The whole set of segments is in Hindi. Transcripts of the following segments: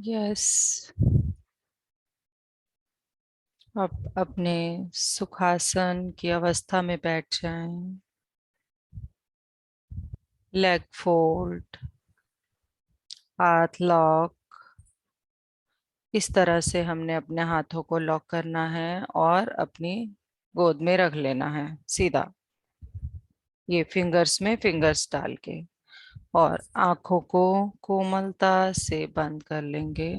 यस। अब अपने सुखासन की अवस्था में बैठ जाएं। लेग फोल्ड, हाथ लॉक। इस तरह से हमने अपने हाथों को लॉक करना है और अपनी गोद में रख लेना है सीधा, ये फिंगर्स में फिंगर्स डाल के। और आंखों को कोमलता से बंद कर लेंगे।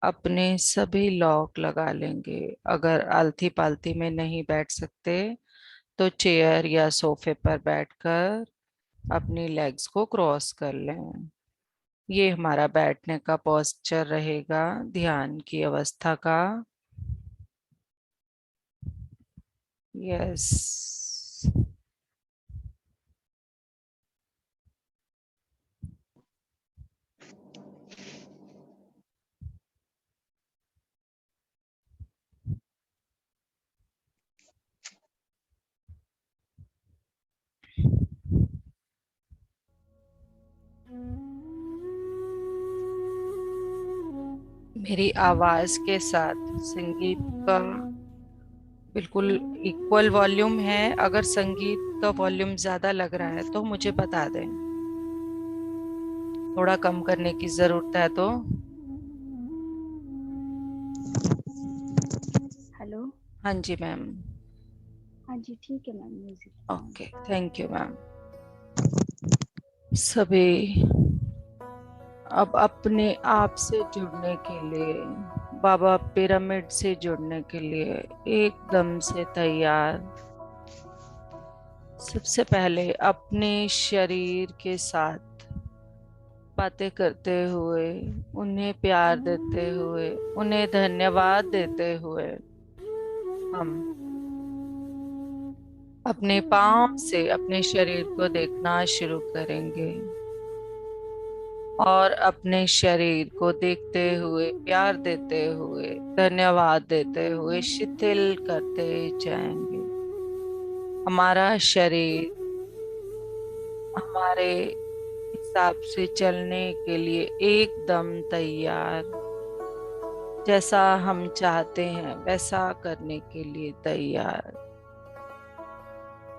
अपने सभी लॉक लगा लेंगे। अगर आलती पालती में नहीं बैठ सकते तो चेयर या सोफे पर बैठकर अपनी लेग्स को क्रॉस कर लें। ये हमारा बैठने का पोस्चर रहेगा ध्यान की अवस्था का। यस। मेरी आवाज के साथ संगीत का बिल्कुल इक्वल वॉल्यूम है। अगर संगीत का वॉल्यूम ज्यादा लग रहा है तो मुझे बता दें, थोड़ा कम करने की जरूरत है तो। हेलो। हाँ जी मैम। हाँ जी, ठीक है ma'am, music okay, thank you ma'am. सभी अब अपने आप से जुड़ने के लिए, बाबा पिरामिड से जुड़ने के लिए एकदम से तैयार। सबसे पहले अपने शरीर के साथ बातें करते हुए, उन्हें प्यार देते हुए, उन्हें धन्यवाद देते हुए हम अपने पाँव से अपने शरीर को देखना शुरू करेंगे। और अपने शरीर को देखते हुए, प्यार देते हुए, धन्यवाद देते हुए शिथिल करते जाएंगे। हमारा शरीर हमारे हिसाब से चलने के लिए एकदम तैयार, जैसा हम चाहते हैं वैसा करने के लिए तैयार।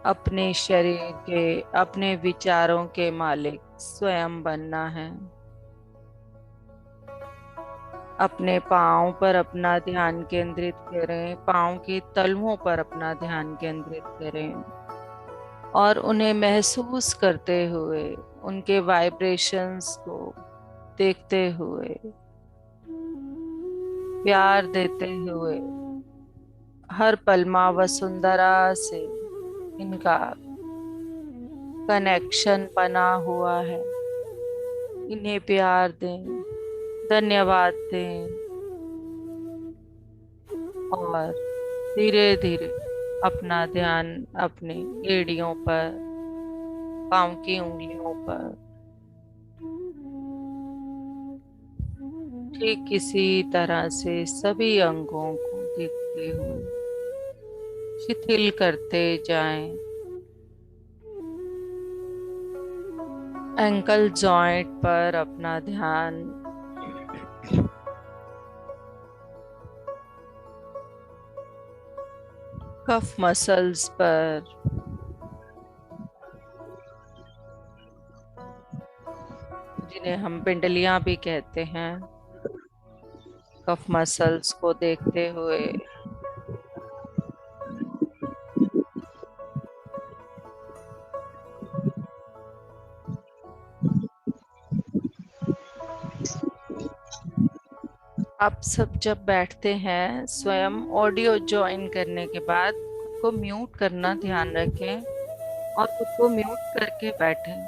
अपने शरीर के, अपने विचारों के मालिक स्वयं बनना है। अपने पाँव पर अपना ध्यान केंद्रित करें, पाँव की तलुओं पर अपना ध्यान केंद्रित करें और उन्हें महसूस करते हुए, उनके वाइब्रेशंस को देखते हुए, प्यार देते हुए, हर पल माँ वसुंधरा से इनका कनेक्शन बना हुआ है। इन्हें प्यार दें, धन्यवाद दें और धीरे धीरे अपना ध्यान अपने एड़ियों पर, पाँव की उंगलियों पर, ठीक इसी तरह से सभी अंगों को देखते हुए शिथिल करते जाएं। एंकल जॉइंट पर अपना ध्यान, कफ मसल्स पर, जिन्हें हम पिंडलियां भी कहते हैं, कफ मसल्स को देखते हुए आप सब जब बैठते हैं, स्वयं ऑडियो ज्वाइन करने के बाद खुद को म्यूट करना ध्यान रखें और खुद को म्यूट करके बैठें।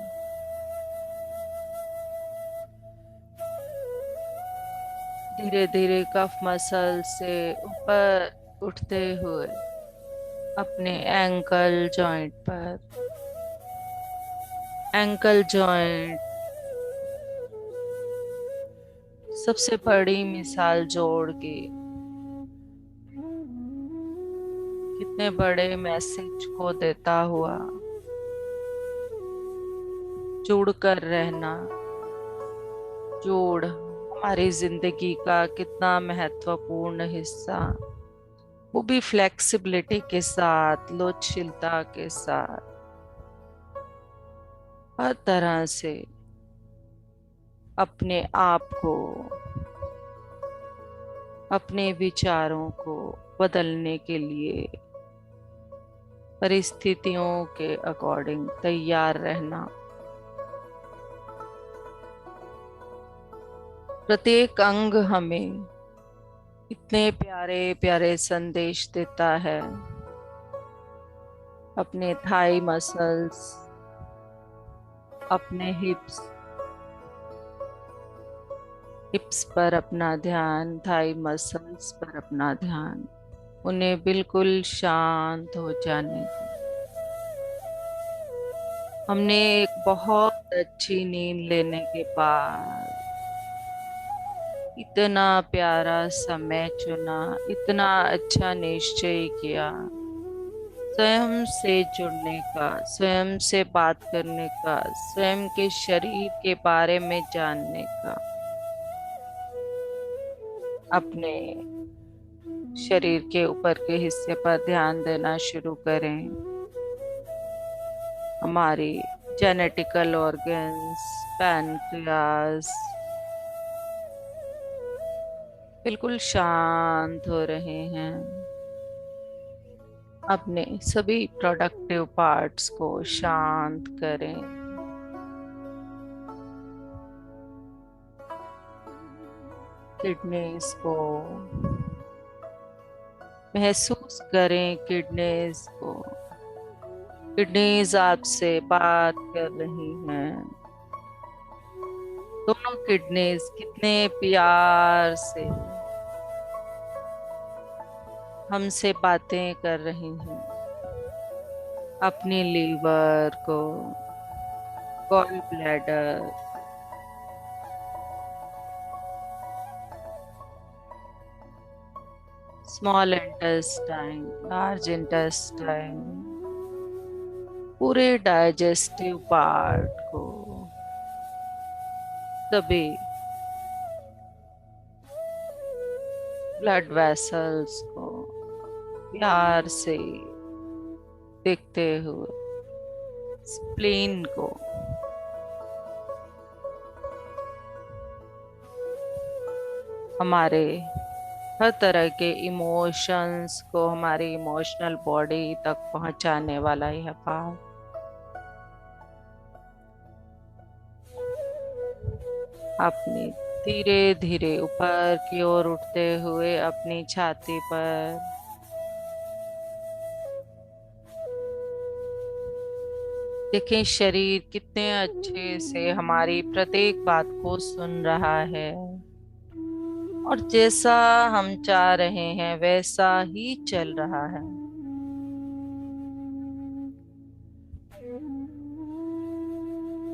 धीरे धीरे कफ मसल से ऊपर उठते हुए अपने एंकल जॉइंट पर, एंकल जॉइंट सबसे बड़ी मिसाल जोड़ के कितने बड़े मैसेज को देता हुआ, जुड़ कर रहना, जोड़ हमारी जिंदगी का कितना महत्वपूर्ण हिस्सा, वो भी फ्लेक्सिबिलिटी के साथ, लचीलता के साथ, हर तरह से अपने आप को, अपने विचारों को बदलने के लिए परिस्थितियों के अकॉर्डिंग तैयार रहना। प्रत्येक अंग हमें इतने प्यारे प्यारे संदेश देता है। अपने थाई मसल्स, अपने हिप्स पर अपना ध्यान, थाई मसल्स पर अपना ध्यान, उन्हें बिल्कुल शांत हो जाने दो। हमने एक बहुत अच्छी नींद लेने के बाद इतना प्यारा समय चुना, इतना अच्छा निश्चय किया, स्वयं से जुड़ने का, स्वयं से बात करने का, स्वयं के शरीर के बारे में जानने का। अपने शरीर के ऊपर के हिस्से पर ध्यान देना शुरू करें। हमारी जेनेटिकल ऑर्गन्स, पैनक्रियास बिल्कुल शांत हो रहे हैं। अपने सभी प्रोडक्टिव पार्ट्स को शांत करें। किडनीज को महसूस करें, किडनीज को। किडनीज आपसे बात कर रही हैं। दोनों किडनीज कितने प्यार से हमसे बातें कर रही हैं। अपनी लीवर को, gall bladder, small intestine, large intestine, पूरे डाइजेस्टिव पार्ट को, सभी ब्लड वेसल्स को प्यार से देखते हुए, स्प्लीन को, हमारे हर तरह के इमोशंस को, हमारी इमोशनल बॉडी तक पहुंचाने वाला यह पार्ट, अपनी धीरे धीरे ऊपर की ओर उठते हुए अपनी छाती पर देखें। शरीर कितने अच्छे से हमारी प्रत्येक बात को सुन रहा है और जैसा हम चाह रहे हैं वैसा ही चल रहा है।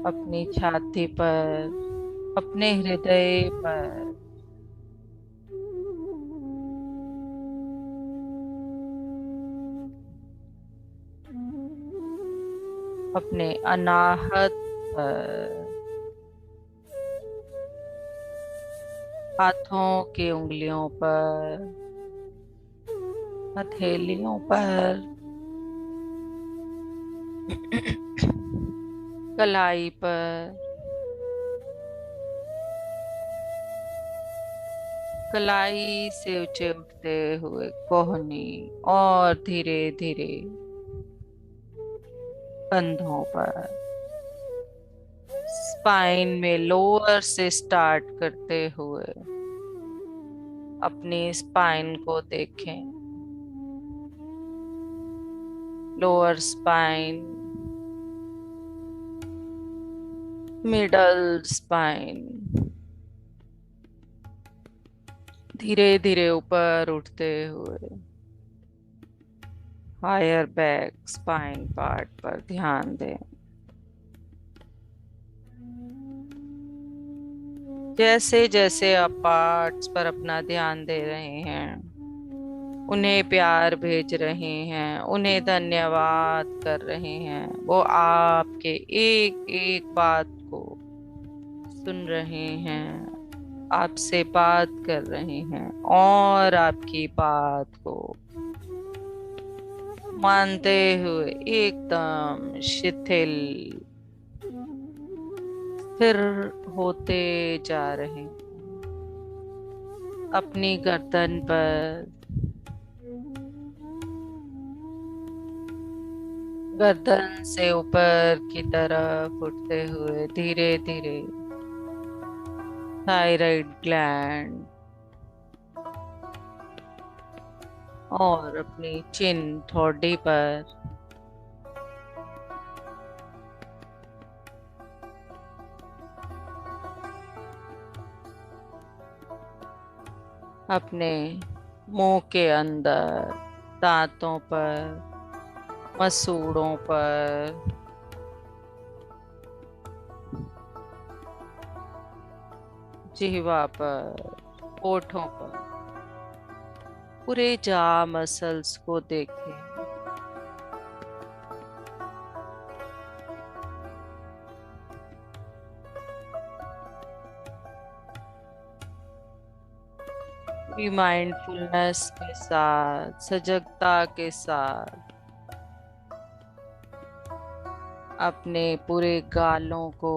अपनी छाती पर, अपने हृदय पर अपने अनाहत पर, हाथों की उंगलियों पर, हथेलियों पर, कलाई पर, कलाई से ऊंचे उठते हुए कोहनी और धीरे धीरे कंधों पर, स्पाइन में लोअर से स्टार्ट करते हुए अपनी स्पाइन को देखें। लोअर स्पाइन, मिडल स्पाइन, धीरे धीरे ऊपर उठते हुए हायर बैक स्पाइन पार्ट पर ध्यान दें। जैसे जैसे आप पार्ट्स पर अपना ध्यान दे रहे हैं, उन्हें प्यार भेज रहे हैं, उन्हें धन्यवाद कर रहे हैं, वो आपके एक एक बात को सुन रहे हैं, आपसे बात कर रहे हैं और आपकी बात को मानते हुए एकदम शिथिल स्थिर होते जा रहे हैं। अपनी गर्दन पर, गर्दन से ऊपर की तरफ उठते हुए धीरे धीरे थायराइड ग्लैंड और अपनी चिन ठोड़ी पर अपने मुंह के अंदर, दांतों पर, मसूड़ों पर, जिह्वा पर, होठों पर पूरे जा मसल्स को देखें। भी माइंडफुलनेस के साथ, सजगता के साथ अपने पूरे गालों को,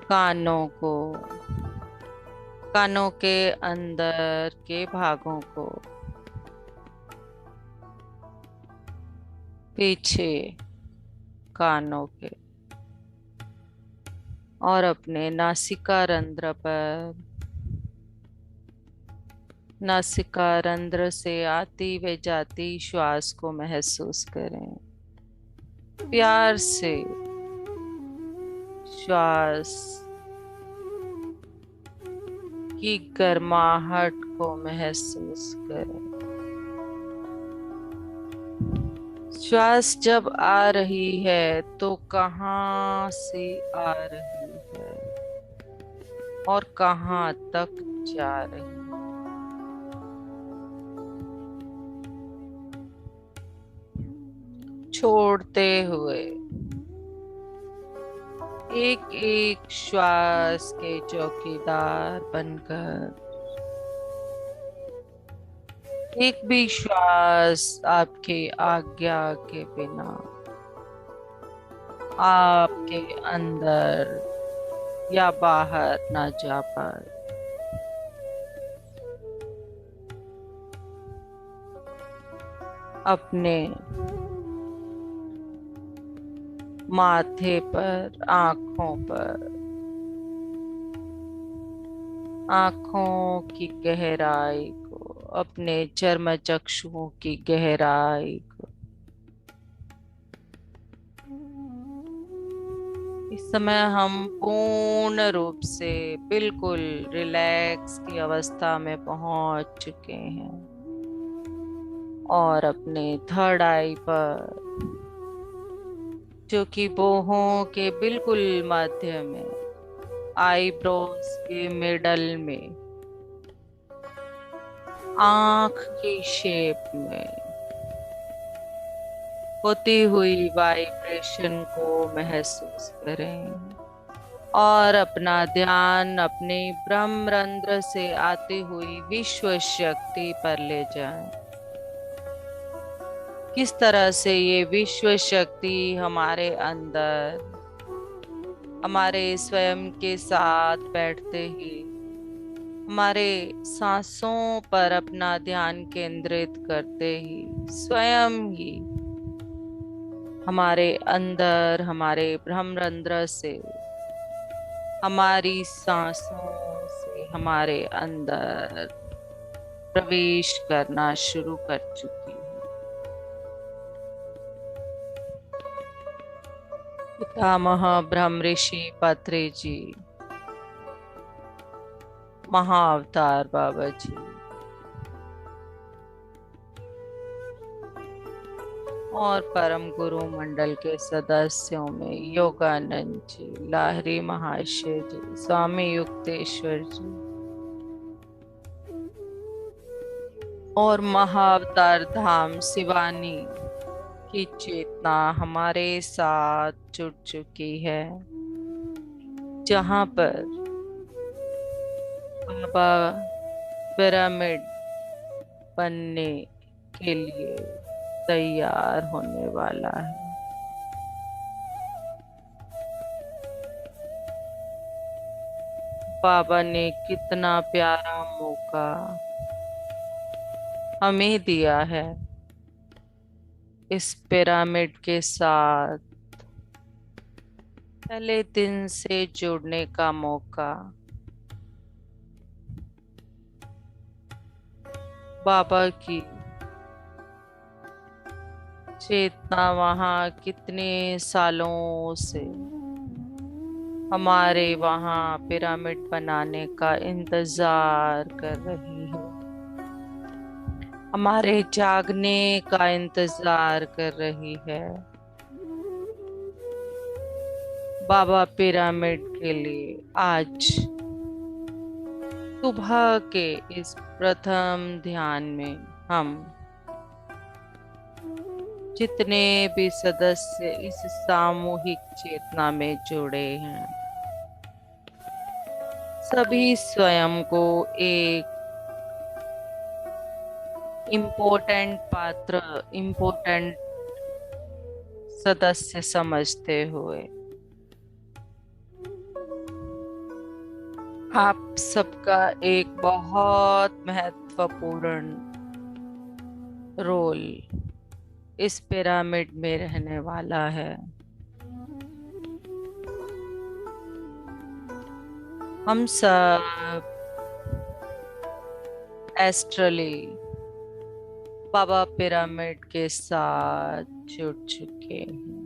कानों को, कानों के अंदर के भागों को, पीछे कानों के और अपने नासिका रंध्र पर, नासिका रंध्र से आती व जाती श्वास को महसूस करें। प्यार से श्वास की गर्माहट को महसूस करें। श्वास जब आ रही है तो कहाँ से आ रही है और कहाँ तक जा रही है। छोड़ते हुए एक एक श्वास के चौकीदार बनकर, एक भी श्वास आपके आज्ञा के बिना आपके अंदर या बाहर ना जा पाए। अपने माथे पर, आंखों पर, आंखों की गहराई को, अपने चर्म चक्षुओं की गहराई को इस समय हम पूर्ण रूप से बिल्कुल रिलैक्स की अवस्था में पहुंच चुके हैं और अपने थर्ड आई पर, जो कि बाहों के बिल्कुल मध्य में, आईब्रोज के मिडल में, आंख की शेप में होती हुई वाइब्रेशन को महसूस करें और अपना ध्यान अपने ब्रह्मरंध्र से आती हुई विश्व शक्ति पर ले जाएं। किस तरह से ये विश्व शक्ति हमारे अंदर, हमारे स्वयं के साथ बैठते ही हमारे सांसों पर अपना ध्यान केंद्रित करते ही स्वयं ही हमारे अंदर, हमारे ब्रह्मरंध्र से, हमारी सांसों से हमारे अंदर प्रवेश करना शुरू कर चुकी है। पितामह ब्रह्म ऋषि पत्री जी, महाअवतार बाबा जी और परम गुरु मंडल के सदस्यों में योगानंद जी, लाहिरी महाशय जी, स्वामी युक्तेश्वर जी और महाअवतार धाम शिवानी की चेतना हमारे साथ जुड़ चुकी है, जहां पर बाबा पिरामिड बनने के लिए तैयार होने वाला है। बाबा ने कितना प्यारा मौका हमें दिया है इस पिरामिड के साथ पहले दिन से जुड़ने का मौका। बाबा की चेतना वहाँ कितने सालों से हमारे वहाँ पिरामिड बनाने का इंतजार कर रही है, हमारे जागने का इंतजार कर रही है। बाबा पिरामिड के लिए आज सुबह के इस प्रथम ध्यान में हम जितने भी सदस्य इस सामूहिक चेतना में जुड़े हैं, सभी स्वयं को एक इम्पोर्टेंट पात्र, इम्पोर्टेंट सदस्य समझते हुए आप सबका एक बहुत महत्वपूर्ण रोल इस पिरामिड में रहने वाला है। हम सब एस्ट्रली बाबा पिरामिड के साथ जुड़ चुके हैं।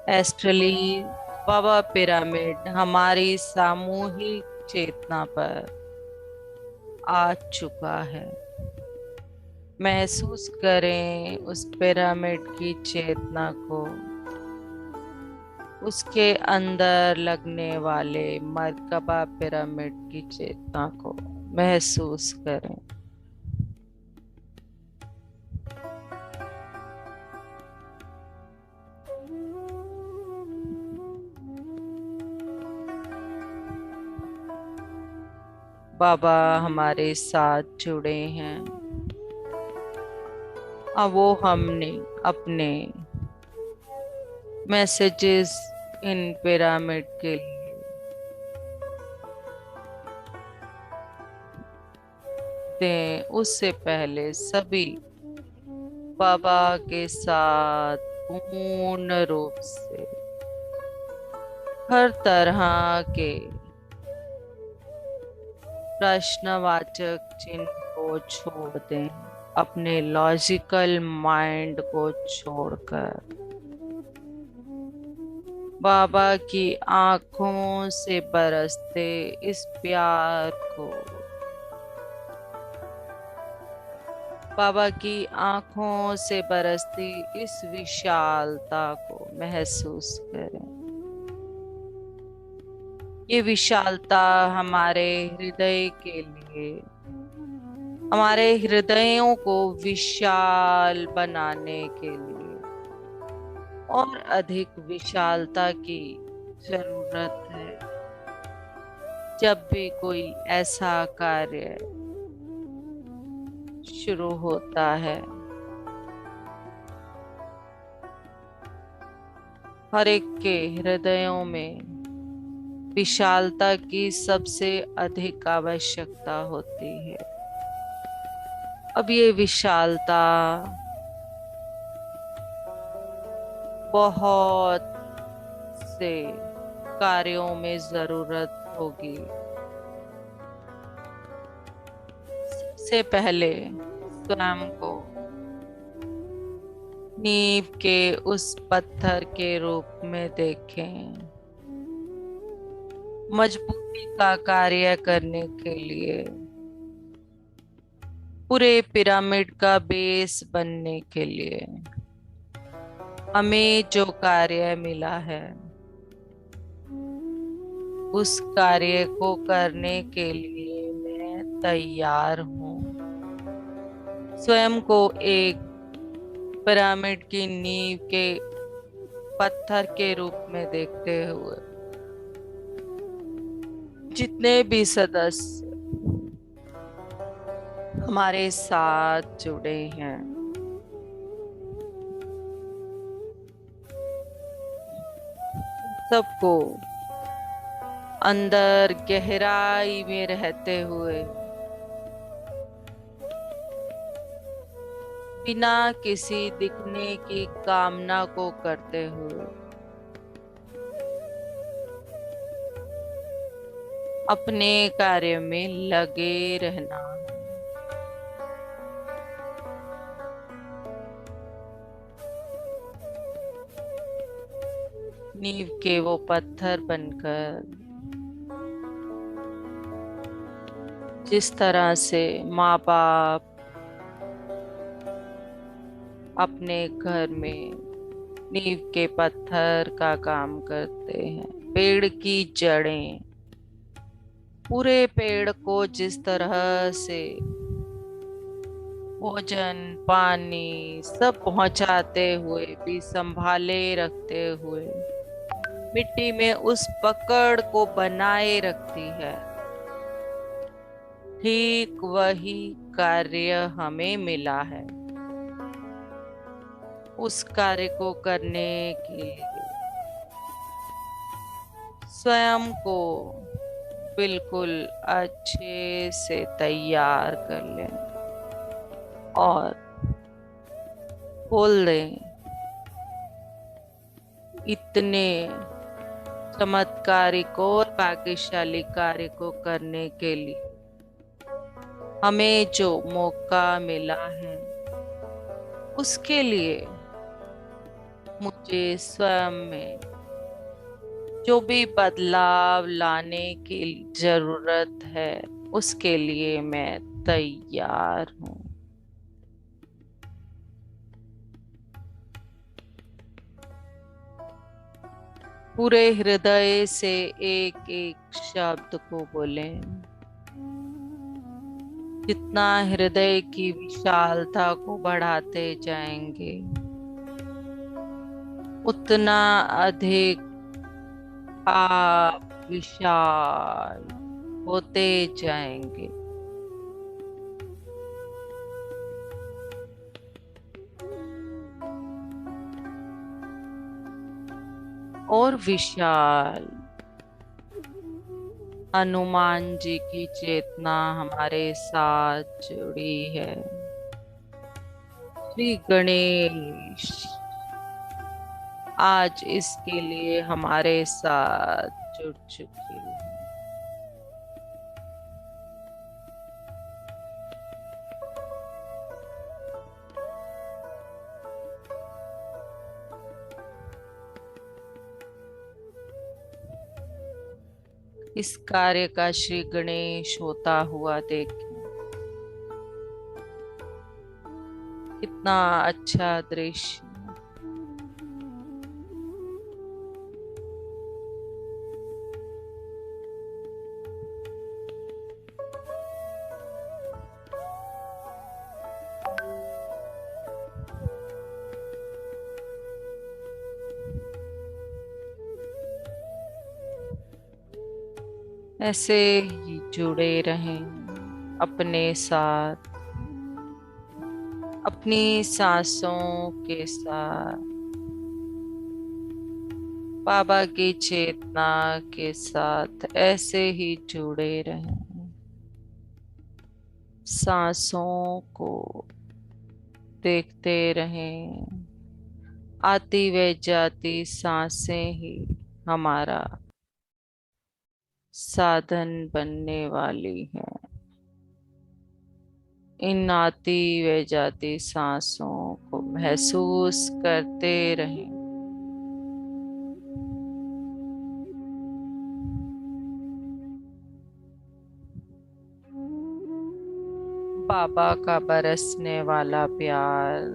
एस्ट्रली बाबा पिरामिड हमारी सामूहिक चेतना पर आ चुका है। महसूस करें उस पिरामिड की चेतना को, उसके अंदर लगने वाले मरकबा पिरामिड की चेतना को महसूस करें। बाबा हमारे साथ जुड़े हैं। अब वो हमने अपने मैसेजेस इन पिरामिड के लिए दें, उससे पहले सभी बाबा के साथ पूर्ण रूप से हर तरह के प्रश्नवाचक चिन्ह को छोड़ दें, अपने लॉजिकल माइंड को छोड़कर बाबा की आंखों से बरसते इस प्यार को, बाबा की आंखों से बरसती इस विशालता को महसूस करें। ये विशालता हमारे हृदय के लिए, हमारे हृदयों को विशाल बनाने के लिए और अधिक विशालता की जरूरत है। जब भी कोई ऐसा कार्य शुरू होता है, हर एक के हृदयों में विशालता की सबसे अधिक आवश्यकता होती है। अब ये विशालता बहुत से कार्यों में जरूरत होगी। सबसे पहले स्वयं को नींव के उस पत्थर के रूप में देखें। मजबूती का कार्य करने के लिए, पूरे पिरामिड का बेस बनने के लिए हमें जो कार्य मिला है, उस कार्य को करने के लिए मैं तैयार हूँ। स्वयं को एक पिरामिड की नींव के पत्थर के रूप में देखते हुए जितने भी सदस्य हमारे साथ जुड़े हैं, सबको अंदर गहराई में रहते हुए, बिना किसी दिखने की कामना को करते हुए, अपने कार्य में लगे रहना। नींव के वो पत्थर बनकर, जिस तरह से माँ बाप अपने घर में नींव के पत्थर का काम करते हैं, पेड़ की जड़ें पूरे पेड़ को जिस तरह से भोजन पानी सब पहुंचाते हुए भी संभाले रखते हुए मिट्टी में उस पकड़ को बनाए रखती है, ठीक वही कार्य हमें मिला है। उस कार्य को करने के लिए स्वयं को बिल्कुल अच्छे से तैयार कर लें और बोल दें, इतने चमत्कारिक और भाग्यशाली कार्य को करने के लिए हमें जो मौका मिला है, उसके लिए मुझे स्वयं में जो भी बदलाव लाने की जरूरत है, उसके लिए मैं तैयार हूँ। पूरे हृदय से एक एक शब्द को बोलें। जितना हृदय की विशालता को बढ़ाते जाएंगे, उतना अधिक आप विशाल होते जाएंगे। और विशाल हनुमान जी की चेतना हमारे साथ जुड़ी है। श्री गणेश आज इसके लिए हमारे साथ जुड़ चुके हैं। इस कार्य का श्री गणेश होता हुआ देखें, कितना अच्छा दृश्य। ऐसे ही जुड़े रहें अपने साथ, अपनी सांसों के साथ, बाबा की चेतना के साथ ऐसे ही जुड़े रहें। सांसों को देखते रहें, आती व जाती सांसें ही हमारा साधन बनने वाली है। इन आती व जाती सांसों को महसूस करते रहें। बाबा का बरसने वाला प्यार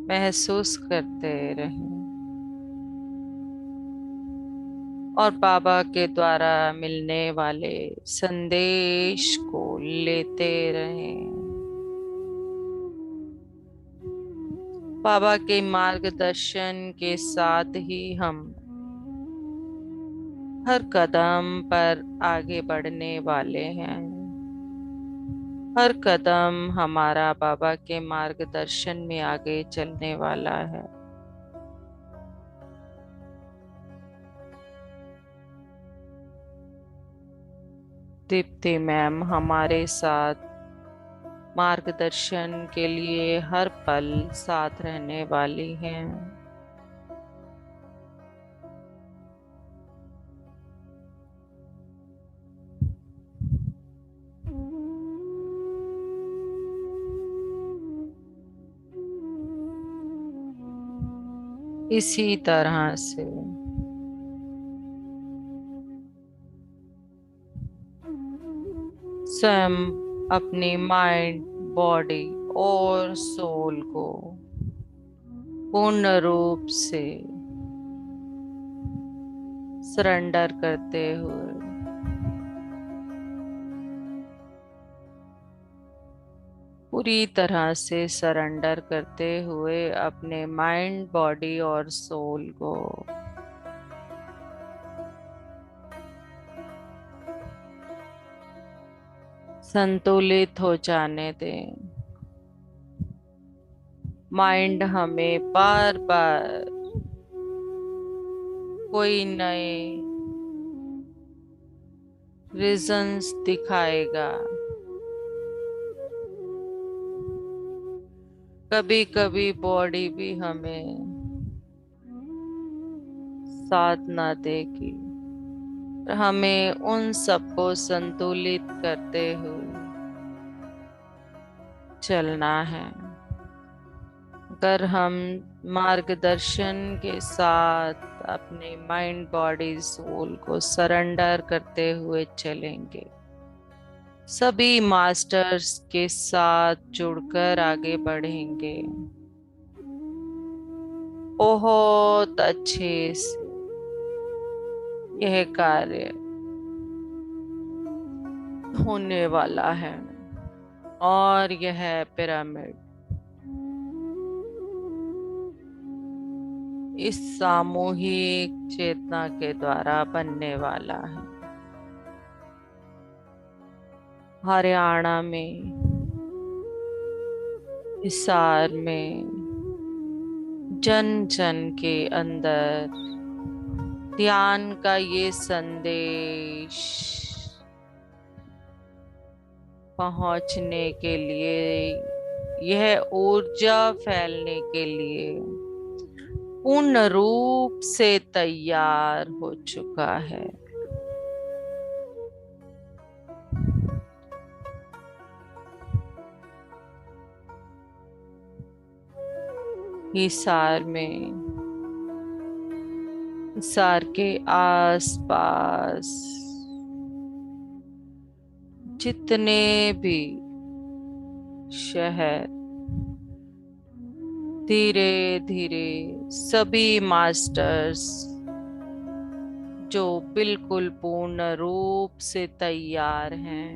महसूस करते रहें और बाबा के द्वारा मिलने वाले संदेश को लेते रहें। बाबा के मार्गदर्शन के साथ ही हम हर कदम पर आगे बढ़ने वाले हैं। हर कदम हमारा बाबा के मार्गदर्शन में आगे चलने वाला है। दीप्ति मैम हमारे साथ मार्गदर्शन के लिए हर पल साथ रहने वाली हैं। इसी तरह से स्वयं अपनी माइंड, बॉडी और सोल को पूर्ण रूप से सरेंडर करते हुए पूरी तरह से सरेंडर करते हुए अपने माइंड, बॉडी और सोल को संतुलित हो जाने दें। माइंड हमें बार बार कोई नए रीजंस दिखाएगा। कभी कभी बॉडी भी हमें साथ ना देगी। हमें उन सबको संतुलित करते हुए चलना है। अगर हम मार्गदर्शन के साथ अपने माइंड, बॉडी, सोल को सरेंडर करते हुए चलेंगे, सभी मास्टर्स के साथ जुड़कर आगे बढ़ेंगे, बहुत अच्छे से यह कार्य होने वाला है। और यह पिरामिड इस सामूहिक चेतना के द्वारा बनने वाला है। हरियाणा में, हिसार में, जन जन के अंदर ध्यान का ये संदेश पहुंचने के लिए, यह ऊर्जा फैलने के लिए पूर्ण रूप से तैयार हो चुका है। हिसार में, हिसार के आसपास जितने भी शहर, धीरे धीरे सभी मास्टर्स जो बिल्कुल पूर्ण रूप से तैयार हैं,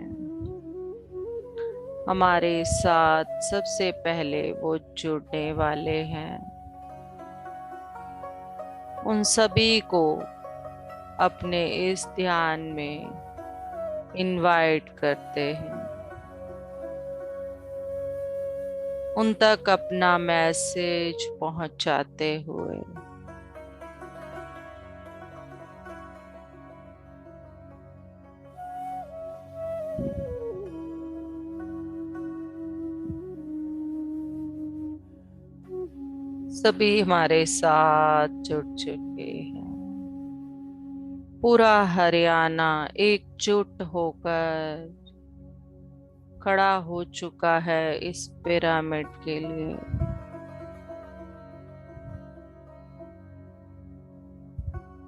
हमारे साथ सबसे पहले वो जुड़ने वाले हैं। उन सभी को अपने इस ध्यान में इनवाइट करते हैं। उन तक अपना मैसेज पहुंचाते हुए सभी हमारे साथ जुड़ चुके हैं। पूरा हरियाणा एकजुट होकर खड़ा हो चुका है इस पिरामिड के लिए।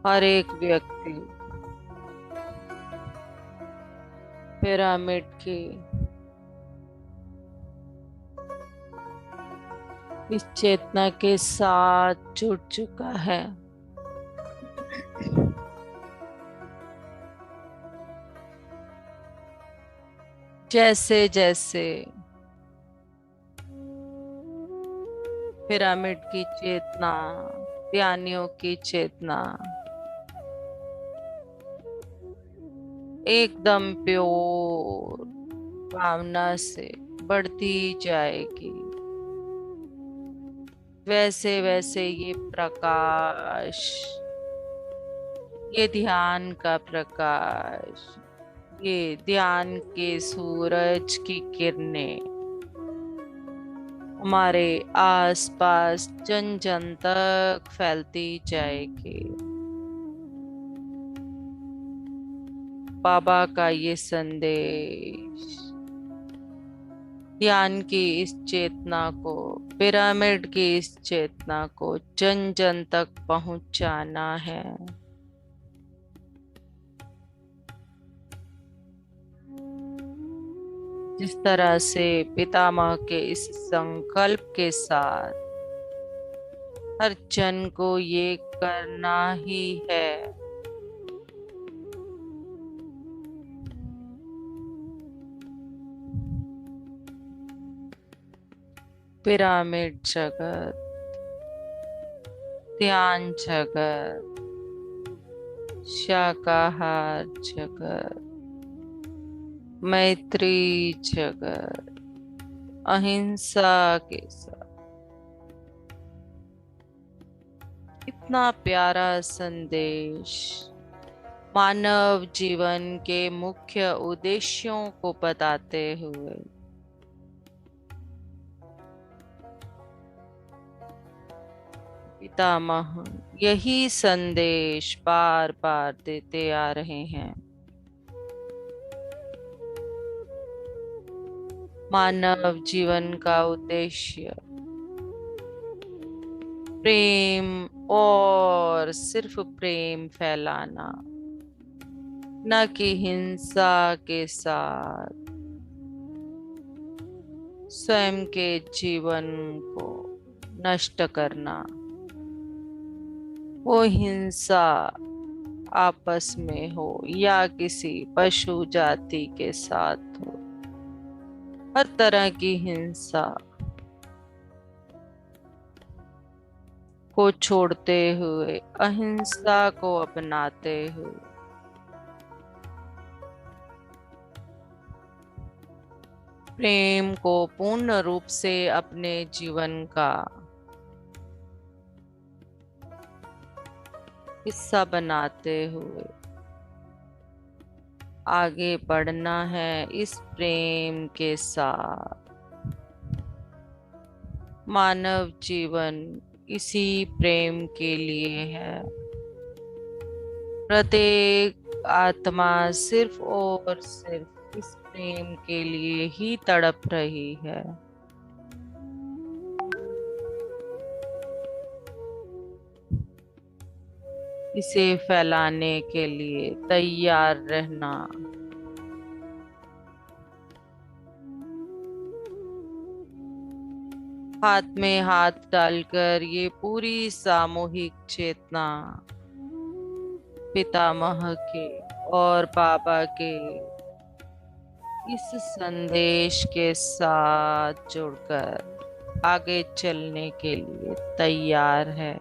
हर एक व्यक्ति पिरामिड की इस चेतना के साथ जुड़ चुका है। जैसे जैसे पिरामिड की चेतना, ध्यानियों की चेतना एकदम प्योर भावना से बढ़ती जाएगी। वैसे वैसे ये प्रकाश, ये ध्यान का प्रकाश, ये ध्यान के सूरज की किरणें हमारे आसपास जन जन तक फैलती जाएगी। बाबा का ये संदेश ध्यान की इस चेतना को, पिरामिड की इस चेतना को जन जन तक पहुंचाना है। जिस तरह से पितामह के इस संकल्प के साथ हर जन को ये करना ही है। पिरामिड जगत, ध्यान जगत, शाकाहार जगत, मैत्री जगत, अहिंसा के साथ इतना प्यारा संदेश मानव जीवन के मुख्य उद्देश्यों को बताते हुए पितामह यही संदेश बार बार देते आ रहे हैं। मानव जीवन का उद्देश्य प्रेम और सिर्फ प्रेम फैलाना, न कि हिंसा के साथ स्वयं के जीवन को नष्ट करना। वो हिंसा आपस में हो या किसी पशु जाति के साथ हो, हर तरह की हिंसा को छोड़ते हुए अहिंसा को अपनाते हुए प्रेम को पूर्ण रूप से अपने जीवन का हिस्सा बनाते हुए आगे बढ़ना है इस प्रेम के साथ। मानव जीवन इसी प्रेम के लिए है। प्रत्येक आत्मा सिर्फ और सिर्फ इस प्रेम के लिए ही तड़प रही है। इसे फैलाने के लिए तैयार रहना। हाथ में हाथ डालकर ये पूरी सामूहिक चेतना पितामह के और बाबा के इस संदेश के साथ जुड़कर आगे चलने के लिए तैयार है।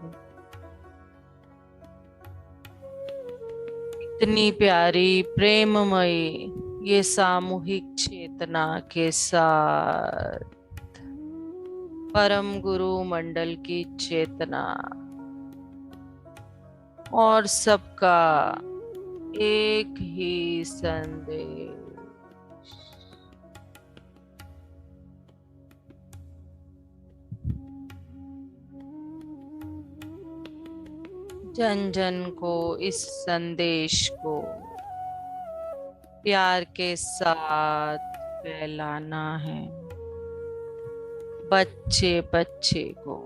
इतनी प्यारी प्रेममयी ये सामूहिक चेतना के साथ परम गुरु मंडल की चेतना और सबका एक ही संदेश। जन जन को इस संदेश को प्यार के साथ फैलाना है। बच्चे बच्चे को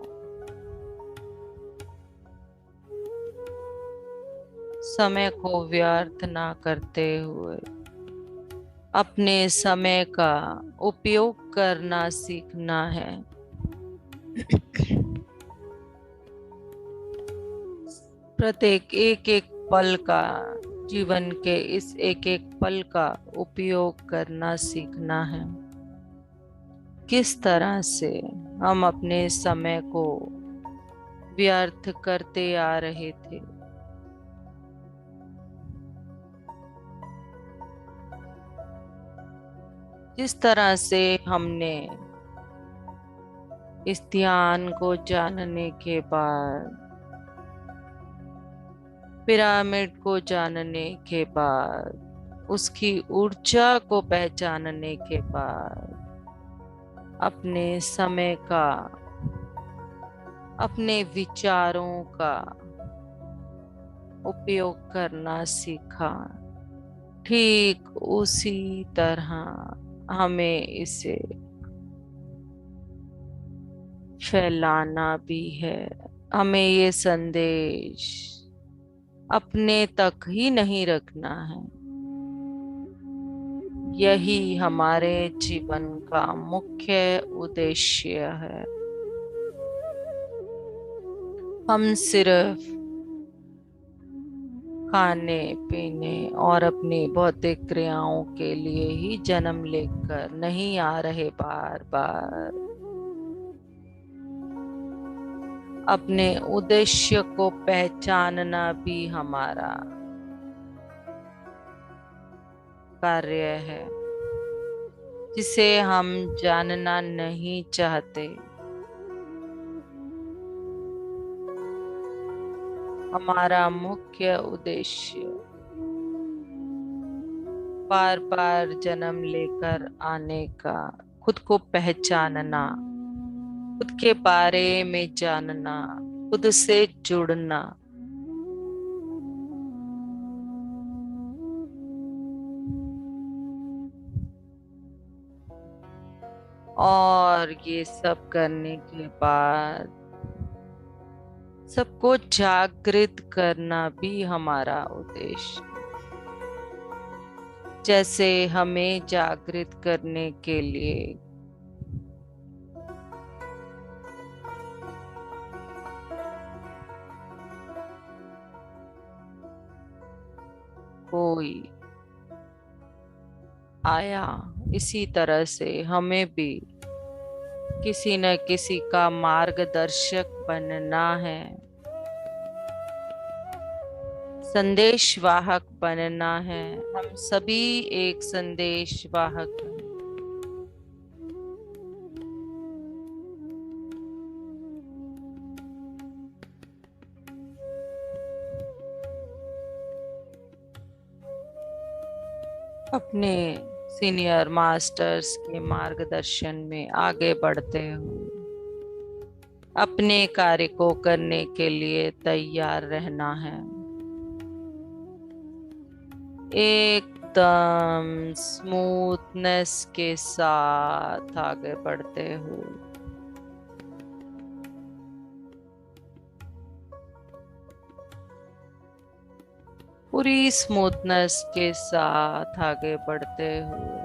समय को व्यर्थ ना करते हुए अपने समय का उपयोग करना सीखना है। प्रत्येक एक एक पल का, जीवन के इस एक एक पल का उपयोग करना सीखना है। किस तरह से हम अपने समय को व्यर्थ करते आ रहे थे, जिस तरह से हमने इस ध्यान को जानने के बाद, पिरामिड को जानने के बाद, उसकी ऊर्जा को पहचानने के बाद, अपने समय का, अपने विचारों का उपयोग करना सीखा, ठीक उसी तरह हमें इसे फैलाना भी है। हमें ये संदेश अपने तक ही नहीं रखना है। यही हमारे जीवन का मुख्य उद्देश्य है। हम सिर्फ खाने पीने और अपनी भौतिक क्रियाओं के लिए ही जन्म लेकर नहीं आ रहे। बार बार अपने उद्देश्य को पहचानना भी हमारा कार्य है, जिसे हम जानना नहीं चाहते। हमारा मुख्य उद्देश्य बार बार जन्म लेकर आने का, खुद को पहचानना, खुद के बारे में जानना, खुद से जुड़ना। और ये सब करने के बाद सबको जागृत करना भी हमारा उद्देश्य। जैसे हमें जागृत करने के लिए कोई आया, इसी तरह से हमें भी किसी न किसी का मार्गदर्शक बनना है, संदेशवाहक बनना है। हम सभी एक संदेशवाहक हैं। अपने सीनियर मास्टर्स के मार्गदर्शन में आगे बढ़ते हुए अपने कार्य को करने के लिए तैयार रहना है। एकदम स्मूथनेस के साथ आगे बढ़ते हुए पूरी स्मूथनेस के साथ आगे बढ़ते हुए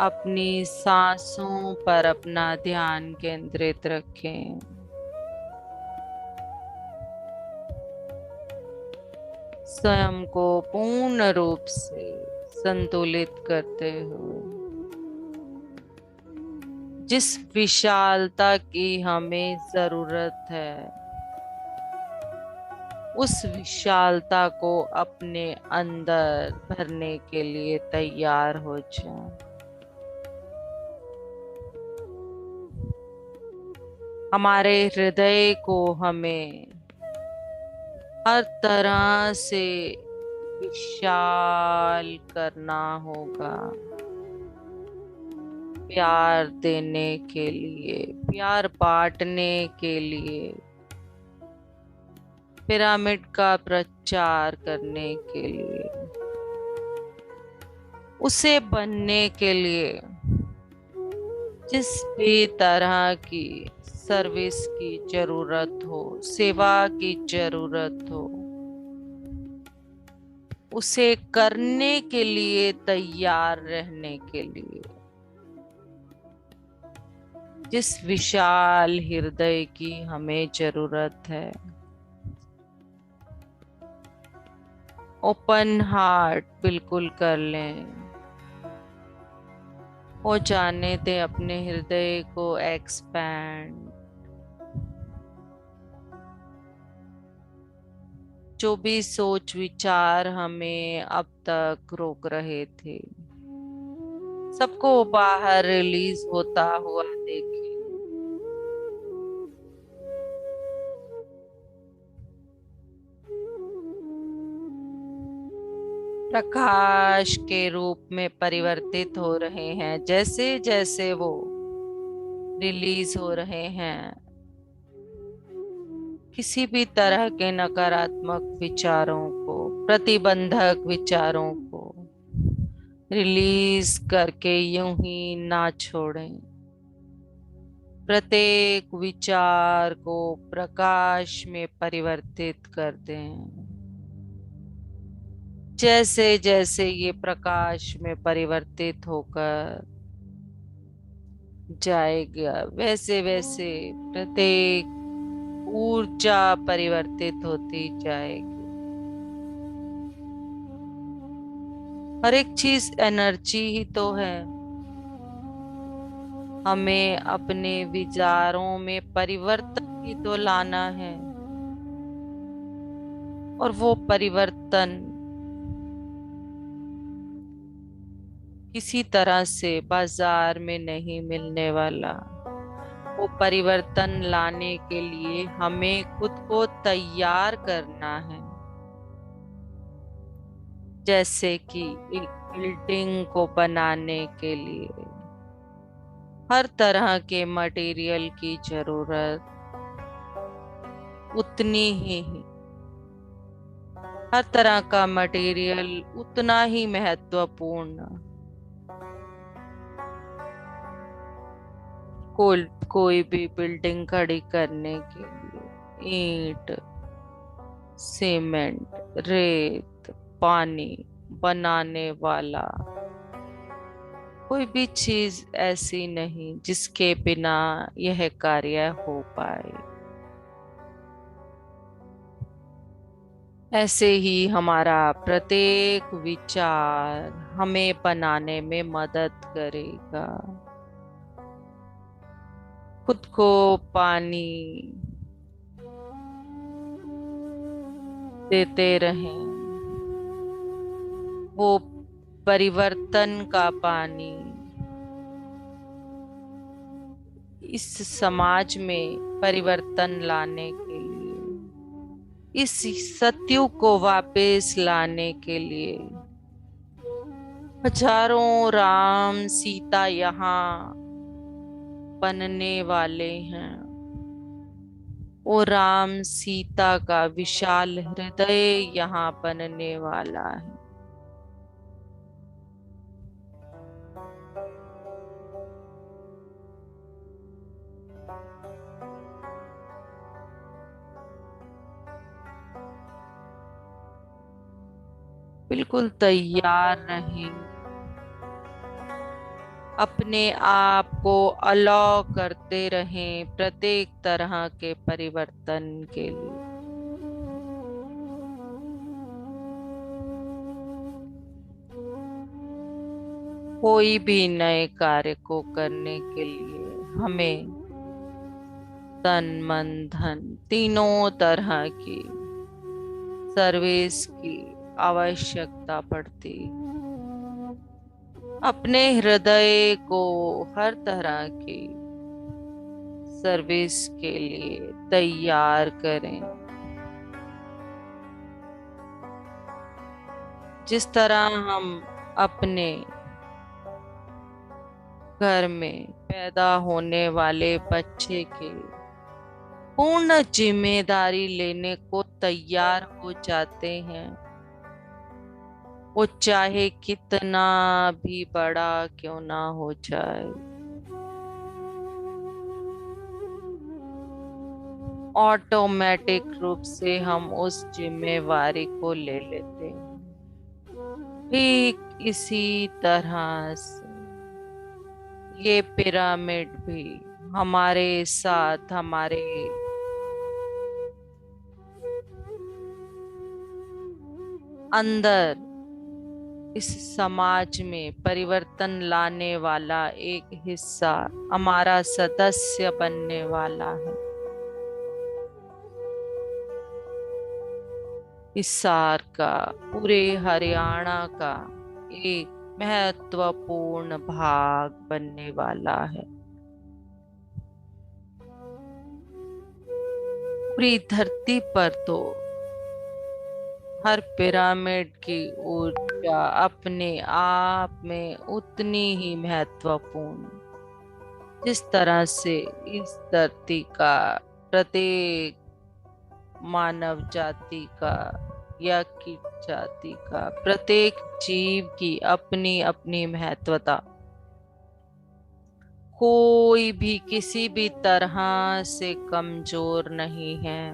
अपनी सांसों पर अपना ध्यान केंद्रित रखें। स्वयं को पूर्ण रूप से संतुलित करते हुए जिस विशालता की हमें जरूरत है, उस विशालता को अपने अंदर भरने के लिए तैयार हो जाएं। हमारे हृदय को हमें हर तरह से विशाल करना होगा, प्यार देने के लिए, प्यार बांटने के लिए, पिरामिड का प्रचार करने के लिए, उसे बनने के लिए, जिस भी तरह की सर्विस की जरूरत हो, सेवा की जरूरत हो, उसे करने के लिए तैयार रहने के लिए, जिस विशाल हृदय की हमें जरूरत है। ओपन हार्ट बिल्कुल कर लें। वो जाने दें अपने हृदय को एक्सपैंड। जो भी सोच विचार हमें अब तक रोक रहे थे, सबको बाहर रिलीज होता हुआ देखें। प्रकाश के रूप में परिवर्तित हो रहे हैं जैसे जैसे वो रिलीज हो रहे हैं। किसी भी तरह के नकारात्मक विचारों को, प्रतिबंधक विचारों को रिलीज करके यूं ही ना छोड़ें। प्रत्येक विचार को प्रकाश में परिवर्तित कर दें। जैसे जैसे ये प्रकाश में परिवर्तित होकर जाएगा, वैसे वैसे प्रत्येक ऊर्जा परिवर्तित होती जाएगी। हर एक चीज एनर्जी ही तो है। हमें अपने विचारों में परिवर्तन ही तो लाना है, और वो परिवर्तन किसी तरह से बाजार में नहीं मिलने वाला। वो परिवर्तन लाने के लिए हमें खुद को तैयार करना है। जैसे कि एक बिल्डिंग को बनाने के लिए हर तरह के मटेरियल की जरूरत उतनी ही है। हर तरह का मटेरियल उतना ही महत्वपूर्ण। कोई भी बिल्डिंग खड़ी करने के लिए ईंट, सीमेंट, रेत, पानी बनाने वाला कोई भी चीज ऐसी नहीं जिसके बिना यह कार्य हो पाए। ऐसे ही हमारा प्रत्येक विचार हमें बनाने में मदद करेगा। खुद को पानी देते रहें। वो परिवर्तन का पानी इस समाज में परिवर्तन लाने के लिए, इस सत्युग को वापस लाने के लिए हजारों राम सीता यहाँ बनने वाले हैं। वो राम सीता का विशाल हृदय यहाँ बनने वाला है। बिल्कुल तैयार रहें। अपने आप को अलाउ करते रहें प्रत्येक तरह के परिवर्तन के लिए। कोई भी नए कार्य को करने के लिए हमें तन मन धन तीनों तरह की सर्विस की आवश्यकता पड़ती। अपने हृदय को हर तरह की सर्विस के लिए तैयार करें। जिस तरह हम अपने घर में पैदा होने वाले बच्चे के पूर्ण जिम्मेदारी लेने को तैयार हो जाते हैं, वो चाहे कितना भी बड़ा क्यों ना हो जाए। ऑटोमेटिक रूप से हम उस जिम्मेवारी को ले लेते हैं। ठीक इसी तरह से ये पिरामिड भी हमारे साथ हमारे अंदर इस समाज में परिवर्तन लाने वाला एक हिस्सा, हमारा सदस्य बनने वाला है। हिसार का, पूरे हरियाणा का एक महत्वपूर्ण भाग बनने वाला है। पूरी धरती पर तो हर पिरामिड की ऊर्जा अपने आप में उतनी ही महत्वपूर्ण, जिस तरह से इस धरती का प्रत्येक मानव जाति का या कीट जाति का प्रत्येक जीव की अपनी अपनी महत्वता, कोई भी किसी भी तरह से कमजोर नहीं है।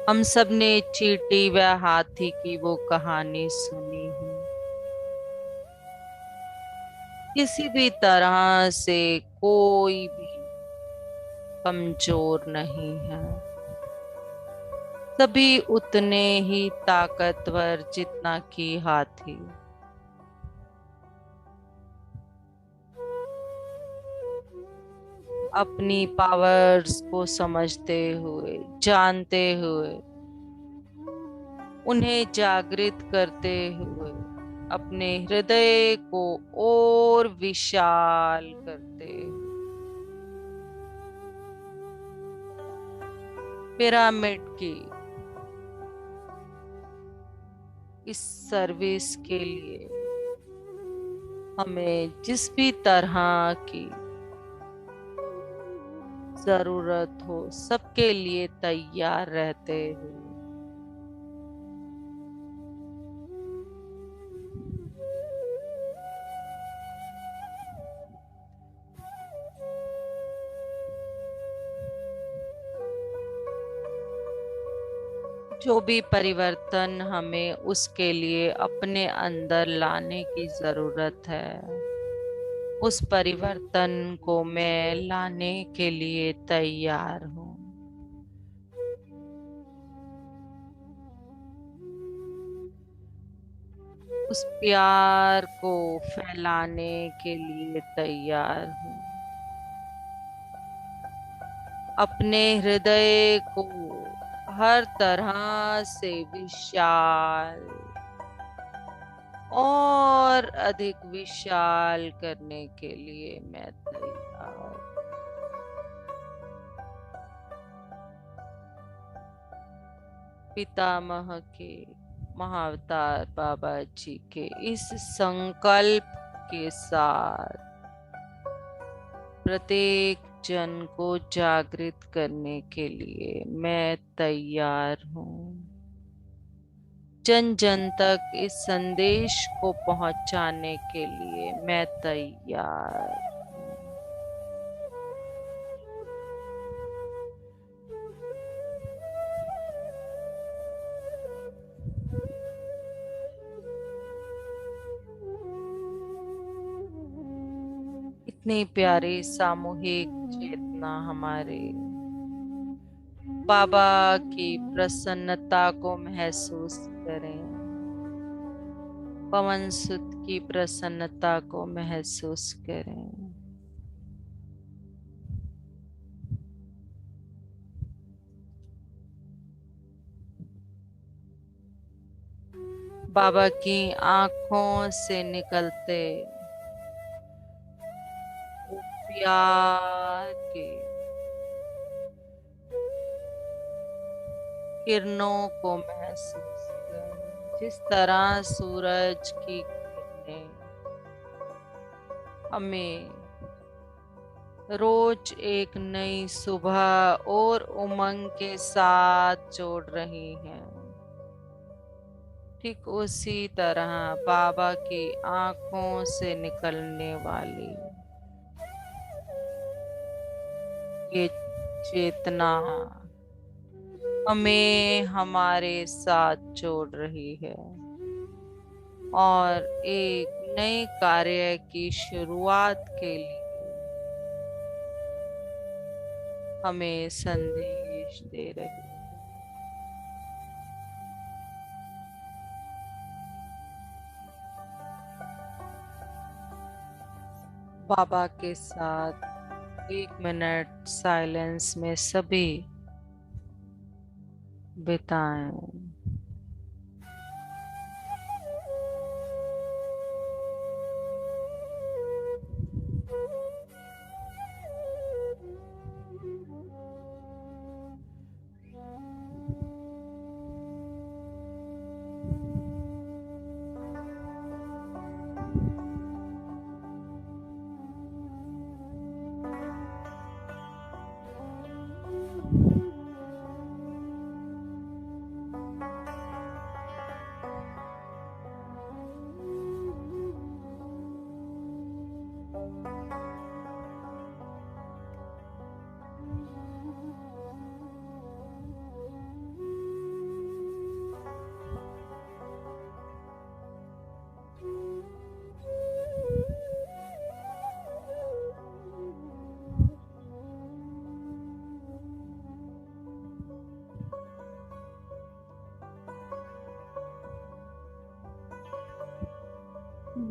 हम सब ने चींटी व हाथी की वो कहानी सुनी है। किसी भी तरह से कोई भी कमजोर नहीं है। सभी उतने ही ताकतवर जितना कि हाथी। अपनी पावर्स को समझते हुए, जानते हुए, उन्हें जागृत करते हुए, अपने हृदय को और विशाल करते हुए, पिरामिड की इस सर्विस के लिए हमें जिस भी तरह की जरूरत हो, सबके लिए तैयार रहते हुए जो भी परिवर्तन हमें उसके लिए अपने अंदर लाने की जरूरत है, उस परिवर्तन को मैं लाने के लिए तैयार हूँ। उस प्यार को फैलाने के लिए तैयार हूँ। अपने हृदय को हर तरह से विशाल और अधिक विशाल करने के लिए मैं तैयार। पितामह के महाअवतार बाबा जी के इस संकल्प के साथ प्रत्येक जन को जागृत करने के लिए मैं तैयार हूँ। जन जन तक इस संदेश को पहुंचाने के लिए मैं तैयार हूँ। इतनी प्यारी सामूहिक चेतना हमारे बाबा की प्रसन्नता को महसूस करें। पवन सुत की प्रसन्नता को महसूस करें। बाबा की आंखों से निकलते वो प्यार के किरणों को महसूस करें। जिस तरह सूरज की किरणें हमें रोज एक नई सुबह और उमंग के साथ जोड़ रही हैं, ठीक उसी तरह बाबा की आंखों से निकलने वाली ये चेतना हमें हमारे साथ जोड़ रही है और एक नए कार्य की शुरुआत के लिए हमें संदेश दे रही है। बाबा के साथ 1 मिनट साइलेंस में सभी बिताएं।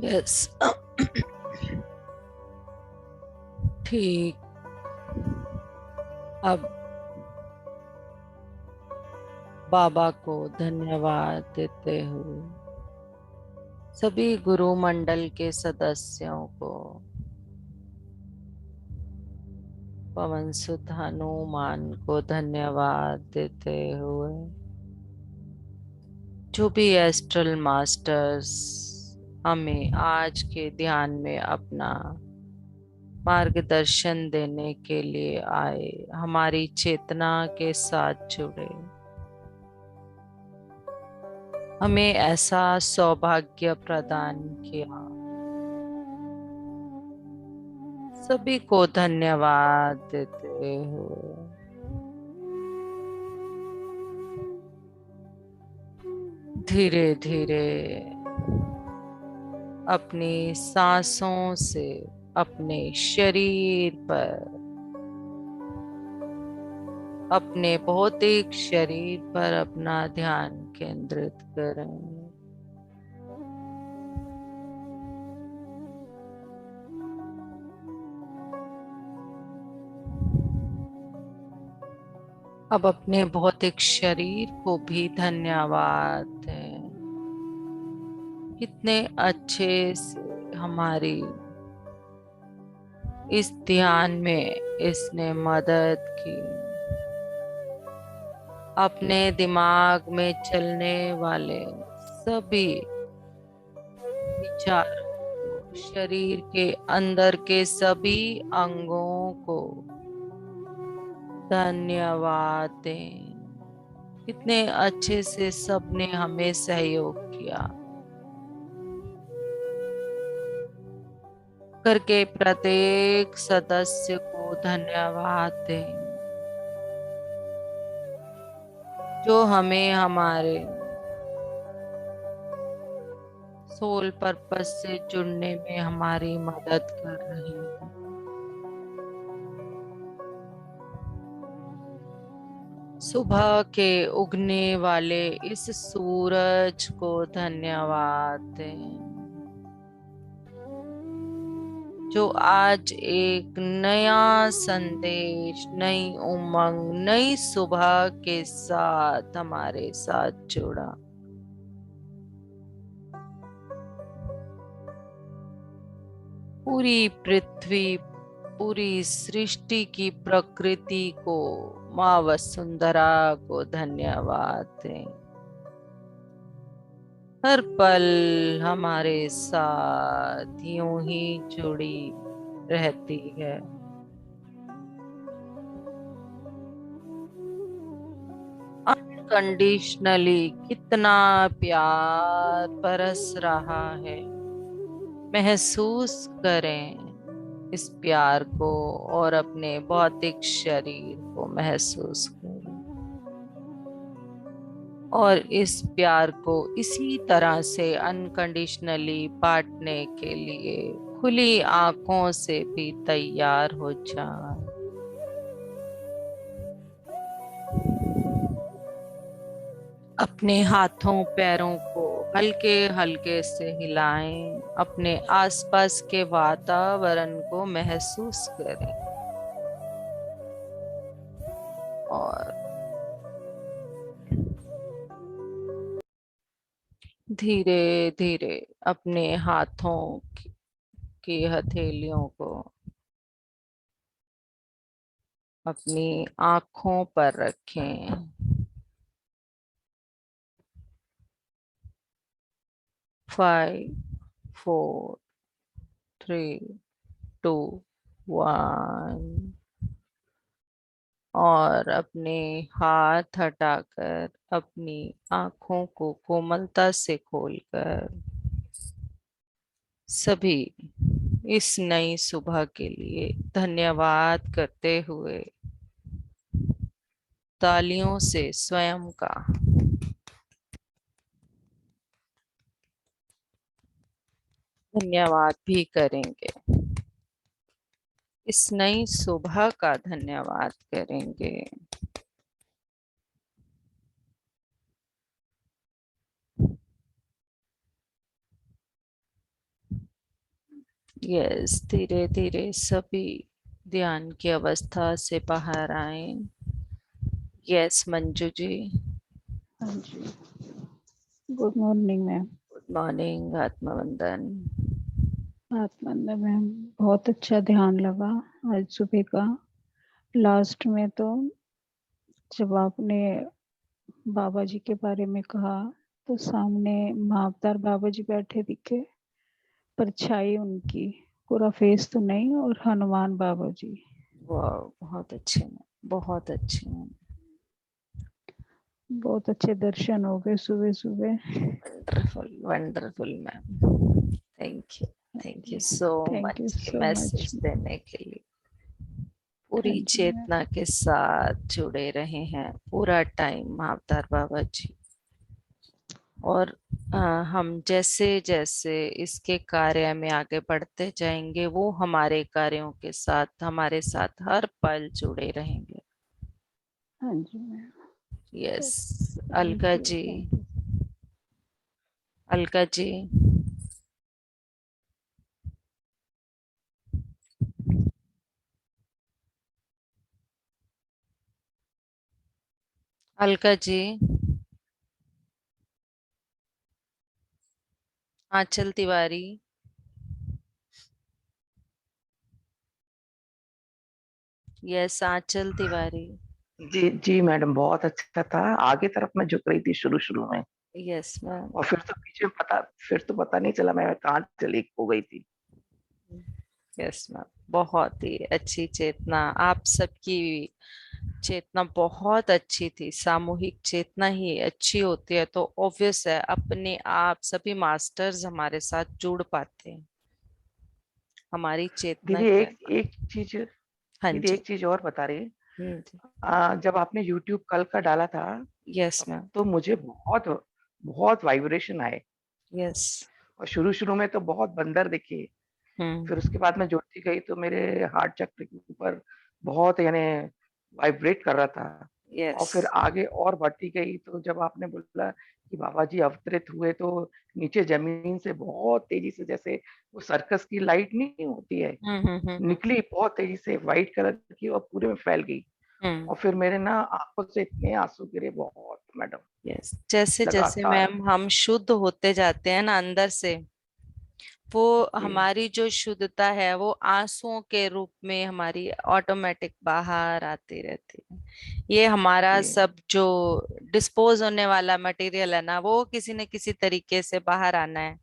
यस। ठीक। अब बाबा को धन्यवाद देते हुए सभी गुरु मंडल के सदस्यों को, पवन सुत हनुमान को धन्यवाद देते हुए, जो भी एस्ट्रल मास्टर्स हमें आज के ध्यान में अपना मार्गदर्शन देने के लिए आए, हमारी चेतना के साथ जुड़े, हमें ऐसा सौभाग्य प्रदान किया, सभी को धन्यवाद देते हुए धीरे धीरे अपनी सांसों से अपने शरीर पर, अपने भौतिक शरीर पर अपना ध्यान केंद्रित करें। अब अपने भौतिक शरीर को भी धन्यवाद दें। कितने अच्छे से हमारी इस ध्यान में इसने मदद की, अपने दिमाग में चलने वाले सभी विचारों को, शरीर के अंदर के सभी अंगों को धन्यवाद दें। कितने अच्छे से सबने हमें सहयोग किया, करके प्रत्येक सदस्य को धन्यवाद दें, जो हमें हमारे सोल पर्पस से जुड़ने में हमारी मदद कर रहे हैं। सुबह के उगने वाले इस सूरज को धन्यवाद दें, जो आज एक नया संदेश, नई उमंग, नई सुबह के साथ हमारे साथ जुड़ा। पूरी पृथ्वी, पूरी सृष्टि की प्रकृति को, माँ वसुंधरा को धन्यवाद दें। हर पल हमारे साथ यूं ही जुड़ी रहती है। अनकंडीशनली कितना प्यार बरस रहा है, महसूस करें इस प्यार को और अपने भौतिक शरीर को महसूस करें, और इस प्यार को इसी तरह से अनकंडीशनली बांटने के लिए खुली आंखों से भी तैयार हो जाए। अपने हाथों पैरों को हल्के हल्के से हिलाएं, अपने आसपास के वातावरण को महसूस करें और धीरे धीरे अपने हाथों की हथेलियों को अपनी आंखों पर रखें। 5, 4, 3, 2, 1 और अपने हाथ हटाकर अपनी आंखों को कोमलता से खोलकर सभी इस नई सुबह के लिए धन्यवाद करते हुए तालियों से स्वयं का धन्यवाद भी करेंगे, इस नई सुबह का धन्यवाद करेंगे। यस, धीरे धीरे सभी ध्यान की अवस्था से बाहर आए। यस मंजू जी। हाँ जी। Good morning ma'am. Good morning आत्मवंदन। आत्मानंद मैम, बहुत अच्छा ध्यान लगा आज सुबह का। लास्ट में तो जब आपने बाबा जी के बारे में कहा तो सामने महाअवतार बाबा जी बैठे दिखे, परछाई उनकी, पूरा फेस तो नहीं, और हनुमान बाबा जी। वाह, बहुत अच्छे हैं, बहुत अच्छे हैं। बहुत अच्छे दर्शन हो गए सुबह सुबह। Wonderful wonderful ma'am, thank you so thank you much ये सो मच। मैसेज देने के लिए। हाँ पूरी जी मैम। चेतना के साथ जुड़े रहे हैं पूरा टाइम महाअवतार बाबा जी। और हम जैसे जैसे इसके कार्य में आगे बढ़ते जाएंगे वो हमारे कार्यों के साथ हमारे साथ हर पल जुड़े रहेंगे। हाँ जी ma'am. Yes. Alka thank you जी। Thank you. Alka ji. Alka ji. Anchal Tiwari. Yes, Anchal Tiwari. जी जी मैडम, बहुत अच्छा था। आगे तरफ मैं झुक रही थी शुरू शुरू में, यस मैम। और फिर तो पता नहीं चला मैं कहाँ चली हो गई थी। यस मैम, बहुत ही अच्छी चेतना। आप सबकी चेतना बहुत अच्छी थी। सामूहिक चेतना ही अच्छी होती है तो ऑब्वियस है अपने आप सभी मास्टर्स हमारे साथ जुड़ पाते हैं हमारी चेतना दीदी के। एक एक चीज हाँ दीदी जी। एक चीज और बता रही। जी। जब आपने यूट्यूब कल का डाला था, यस मैम। तो मुझे बहुत बहुत वाइब्रेशन आए, यस। और शुरू शुरू में तो बहुत बंदर दिखे। फिर हम्म। उसके बाद मैं जुड़ती गई तो मेरे हार्ट चक्र के ऊपर बहुत, यानी वाइब्रेट कर रहा था। और यस। फिर आगे और बढ़ती गई, तो जब आपने बोला कि बाबा जी अवतरित हुए, तो नीचे जमीन से बहुत तेजी से, जैसे वो सर्कस की लाइट नहीं होती है, हम्म। निकली बहुत तेजी से, व्हाइट कलर की, और पूरे में फैल गई। और फिर मेरे ना आंखों से इतने आंसू गिरे, बहुत मैडम, यस, जैसे जैसे लगातार। मैम हम शुद्ध होते जाते हैं ना अंदर से, वो जी हमारी जो शुद्धता है वो आंसुओं के रूप में हमारी ऑटोमेटिक बाहर आती रहती है। ये हमारा जी सब जो डिस्पोज होने वाला मटेरियल है ना वो किसी न किसी तरीके से बाहर आना है।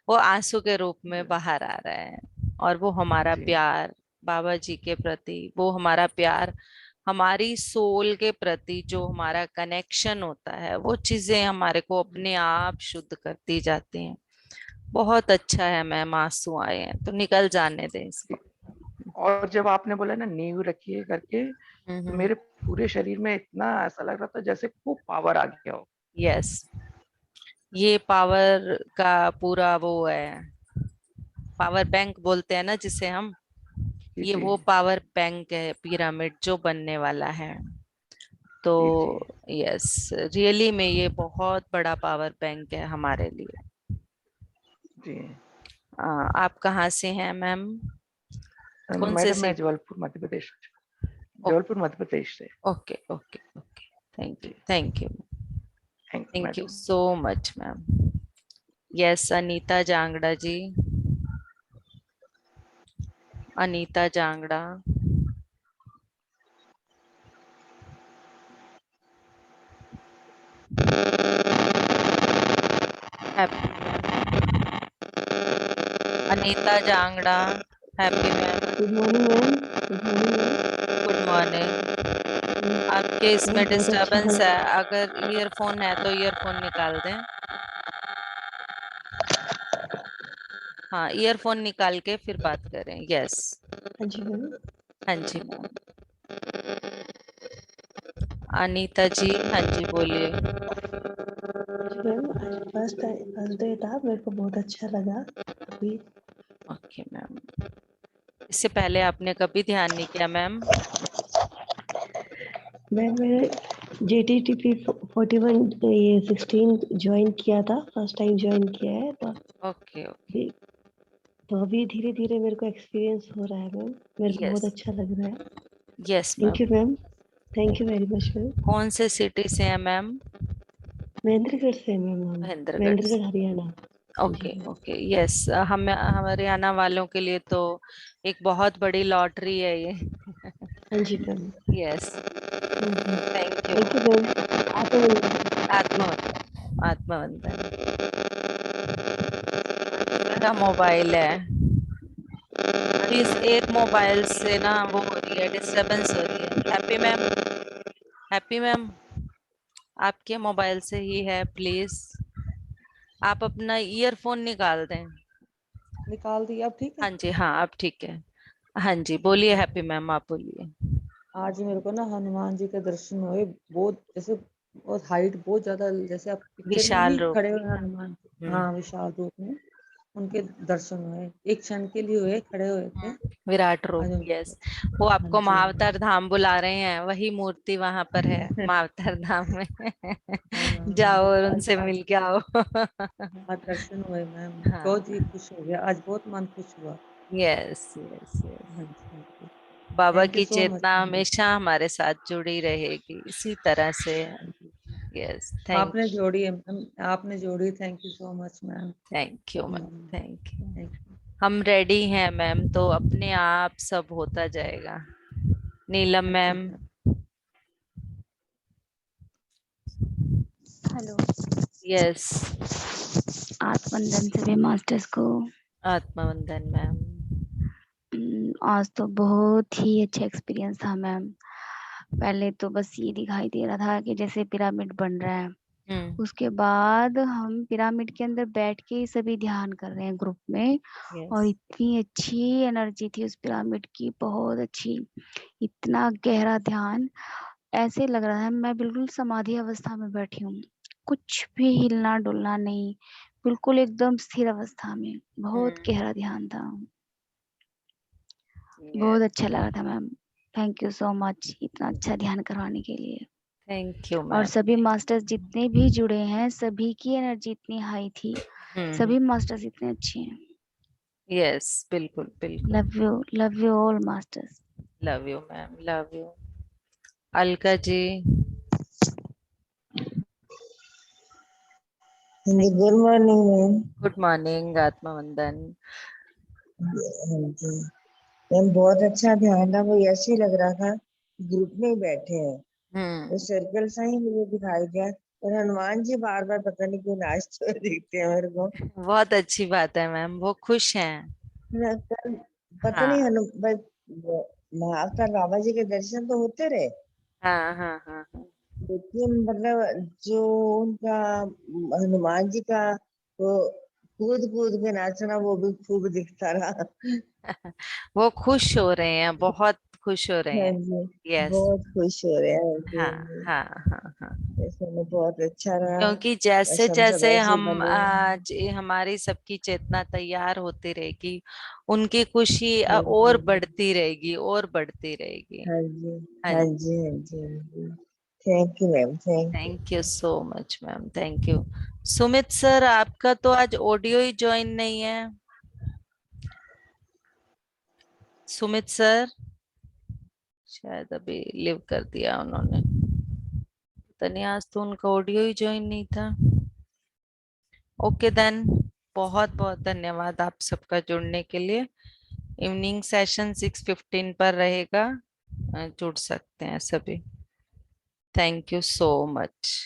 वो आंसू के रूप में बाहर आ रहा है। और वो हमारा जी प्यार बाबा जी के प्रति, वो हमारा प्यार हमारी सोल के प्रति, जो हमारा कनेक्शन होता है, वो चीजें हमारे को जी अपने आप शुद्ध करती जाती हैं। बहुत अच्छा है मैम, आंसू आए हैं तो निकल जाने दें जी। इसको। और जब आपने बोला ना नींव रखिए करके, तो हम्म। मेरे पूरे शरीर में इतना ऐसा लग रहा था जैसे खूब पावर आ गया हो। यस, ये पावर का पूरा वो है, पावर बैंक बोलते हैं ना जिसे हम, जी ये जी वो पावर बैंक है पिरामिड जो बनने वाला है। तो जी जी यस, रियली में ये बहुत बड़ा पावर बैंक है हमारे लिए। जी। आप कहाँ से हैं मैम? कौन से मैडम मैं सिटी? जबलपुर मध्य प्रदेश, जबलपुर मध्य प्रदेश से। Okay okay okay. Thank you जी, thank you. Thank you thank you madam. So much ma'am. Yes, Anita Jangra ji. Anita Jangra. Happy ma'am. Anita Jangra. Happy ma'am. Good morning ma'am. Good morning ma'am. Good morning. आपके मैम इसमें बहुत अच्छा डिस्टरबेंस लगा। है, अगर ईयरफोन है तो ईयरफोन निकाल दें। हाँ, ईयरफोन निकाल के फिर बात करें। यस। हाँ जी मैम। हाँ जी मैम। अनीता जी, हाँ जी बोलिए। जी मैम, आज फर्स्ट डे था, मेरे को बहुत अच्छा लगा अभी। Okay ma'am. इससे पहले आपने कभी ध्यान नहीं किया मैम? मैम मैंने JTTP 41 ये 16 ज्वाइन किया था, फर्स्ट टाइम ज्वाइन किया है तो ओके ओके। अभी तो अभी धीरे धीरे मेरे को एक्सपीरियंस हो रहा है मैम, मेरे को बहुत यस, अच्छा लग रहा है। Yes thank ma'am. You ma'am, thank you very much ma'am. कौन से सिटी से हैं मैम? महेंद्रगढ़ से मैम हम, महेंद्रगढ़ से। महेंद्रगढ़ हरियाणा। हाँ जी ओके मैम। Okay, yes. हम हरियाणा वालों के लिए तो एक बहुत बड़ी लॉटरी है ये। हाँ जी ma'am. Yes, thank you. Thank you ma'am. आत्मबंधन। आत्मवंदन, आत्मवंदन। मेरा मोबाइल है, प्लीज एक मोबाइल से ना वो हो रही है, डिस्टरबेंस हो रही है। हैप्पी मैम, हैप्पी मैम, आपके मोबाइल से ही है, प्लीज आप अपना ईयरफोन निकाल दें। निकाल दी, अब ठीक है। हाँ जी, हाँ अब ठीक है। हाँ जी, बोलिए हैप्पी मैम, आप बोलिए। आज मेरे को ना हनुमान जी के दर्शन हुए, बहुत जैसे बहुत हाइट बहुत ज्यादा, जैसे आप पिक्चर में विशाल नहीं रूप। खड़े हुए हनुमान जी, हाँ विशाल रूप में उनके दर्शन हुए, एक क्षण के लिए हुए, खड़े हुए थे विराट रूप, हनुमान यस। जी। वो हाँ आपको जी महावतार धाम बुला रहे हैं, वही मूर्ति वहां पर है महावतार धाम में। जाओ और आज उनसे मिल के आओ। आज दर्शन हुए मैम, हाँ, बहुत ही खुश हो गया आज, बहुत मन खुश हुआ। Yes yes yes. हाँ जी, हाँ जी। बाबा थैंक यू की सो मच चेतना मैम। हमेशा हमारे साथ जुड़ी रहेगी इसी तरह से। यस, थैंक आपने जोड़ी है मैम, आपने जोड़ी, thank you so much ma'am. Thank you ma'am, thank you. Thank you. हम रेडी हैं मैम, तो अपने आप सब होता जाएगा। नीलम हाँ जी मैम। मैम। हेलो। यस, आत्मवंदन सभी मास्टर्स को। आत्मवंदन मैम। आज तो बहुत ही अच्छा एक्सपीरियंस था मैम। पहले तो बस ये दिखाई दे रहा था कि जैसे पिरामिड बन रहा है, उसके बाद हम पिरामिड के अंदर बैठ के ही सभी ध्यान कर रहे हैं ग्रुप में, और यस, इतनी अच्छी एनर्जी थी उस पिरामिड की, बहुत अच्छी, इतना गहरा ध्यान, ऐसे लग रहा है मैं बिल्कुल समाधि अवस्था में बैठी हूँ, कुछ भी हिलना डुलना नहीं, बिल्कुल एकदम स्थिर अवस्था में, बहुत गहरा ध्यान था, बहुत अच्छा लगा था ma'am. Thank you so much इतना अच्छा ध्यान करवाने के लिए। थैंक यू और मैम। सभी मास्टर्स जितने भी जुड़े हैं, सभी की एनर्जी इतनी हाई थी, सभी मास्टर्स इतने अच्छे हैं। यस, बिल्कुल बिल्कुल। Love you all masters. Love you ma'am, love you. Alka ji. Good morning ma'am. Good morning, आत्मवंदन। हाँ जी मैम, बहुत अच्छा ध्यान था, वो ऐसे ही लग रहा था ग्रुप में ही बैठे हैं, वो सर्कल सा ही मुझे दिखाई दिया, और हनुमान जी बार बार पता नहीं क्यों नाचते हुए दिखते हैं मेरे को। बहुत अच्छी बात है मैम, वो खुश हैं। कल पता नहीं हाँ महाकाल बाबा जी के दर्शन तो होते रहे, हाँ हाँ हाँ हाँ। लेकिन मतलब जो उनका हनुमान जी का वो कूद कूद के नाचना वो भी खूब दिखता रहा। वो खुश हो रहे हैं, बहुत खुश हो रहे हाँ हैं। जी, यस। बहुत खुश हो रहे हैं। हाँ जी, हाँ हाँ जी। हाँ हाँ हाँ। ऐसे में बहुत अच्छा रहा, क्योंकि बस जैसे हम सब जैसे ऐसे ही हम बने रहें। हमारी सबकी चेतना तैयार होती रहेगी, उनकी खुशी हाँ और जी, बढ़ती रहेगी, और बढ़ती रहेगी। हाँ जी, हाँ हाँ जी। जी, हाँ जी, हाँ जी। Thank you ma'am, thank you. Thank you so much ma'am, thank you. Sumit sir, आपका तो आज ऑडियो ही ज्वाइन नहीं है। सुमित सर, शायद अभी लिव कर दिया उन्होंने, पता नहीं, आज तो उनका ऑडियो ही ज्वाइन नहीं था। ओके देन, बहुत बहुत धन्यवाद आप सबका जुड़ने के लिए। इवनिंग सेशन 6:15 पर रहेगा, जुड़ सकते हैं सभी। Thank you so much.